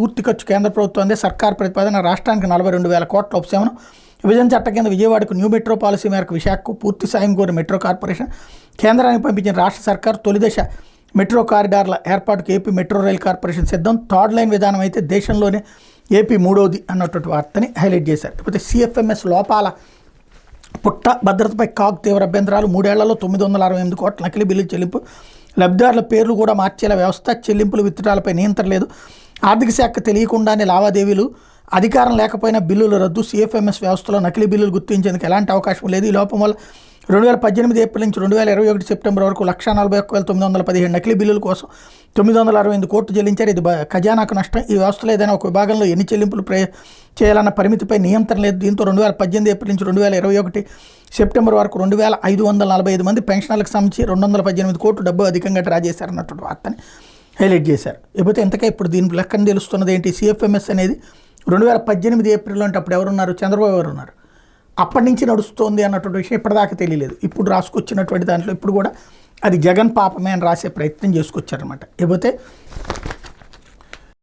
పూర్తి ఖర్చు కేంద్ర ప్రభుత్వం అందే సర్కార్ ప్రతిపాదన రాష్ట్రానికి 42,000 కోట్ల ఉపశమనం. విభజన చట్టం కింద విజయవాడకు న్యూ మెట్రో పాలసీ మేరకు విశాఖకు పూర్తి సాయం కోరిన మెట్రో కార్పొరేషన్. కేంద్రానికి పంపించిన రాష్ట్ర సర్కార్ తొలిదశ మెట్రో కారిడార్ల ఏర్పాటుకు ఏపీ మెట్రో రైల్ కార్పొరేషన్ సిద్ధం. థర్డ్ లైన్ విధానం అయితే దేశంలోనే ఏపీ మూడోది అన్నటువంటి వార్తని హైలైట్ చేశారు. ఇకపోతే సిఎఫ్ఎంఎస్ లోపాల పుట్ట భద్రతపై కాగ్ తీవ్ర అభ్యంతరాలు. 3 ఏళ్లలో 968 కోట్ల నకిలీ బిల్లులు చెల్లింపు. లబ్ధిదారుల పేర్లు కూడా మార్చేలా వ్యవస్థ. చెల్లింపులు విత్డ్రాలపై నియంత్రణ లేదు. ఆర్థిక శాఖ తెలియకుండానే లావాదేవీలు. అధికారం లేకపోయినా బిల్లులు రద్దు. సిఎఫ్ఎంఎస్ వ్యవస్థలో నకిలీ బిల్లులు గుర్తించేందుకు ఎలాంటి అవకాశం లేదు. ఈ లోపం వల్ల 2018 ఏప్రిల్ నుంచి 2021 సెప్టెంబర్ వరకు 141,917 నకిలీ బిల్లుల కోసం 968 కోట్లు చెల్లించారు. ఇది ఖజానాకు నష్టం. ఈ వ్యవస్థలో ఏదైనా ఒక విభాగంలో ఎన్ని చెల్లింపులు చేయాలన్న పరిమితిపై నియంత్రణ లేదు. దీంతో 2018 ఏప్రిల్ నుంచి 2021 సెప్టెంబర్ వరకు 2,545 మంది పెన్షనర్లకు సంబంధించి 218 కోట్లు డబ్బు అధికంగా డ్రా చేశారన్నటువంటి వార్తని హైలైట్ చేశారు. ఇకపోతే ఇంతకే ఇప్పుడు దీని లెక్కన తెలుస్తున్నది ఏంటి? సిఎఫ్ఎంఎస్ అనేది 2018 ఏప్రిల్లో అంటే అప్పుడు ఎవరున్నారు? చంద్రబాబు గారు ఉన్నారు. అప్పటి నుంచి నడుస్తోంది అన్నటువంటి విషయం ఇప్పటిదాకా తెలియలేదు. ఇప్పుడు రాసుకొచ్చినటువంటి దాంట్లో ఇప్పుడు కూడా అది జగన్ పాపమే అని రాసే ప్రయత్నం చేసుకొచ్చారనమాట. ఇకపోతే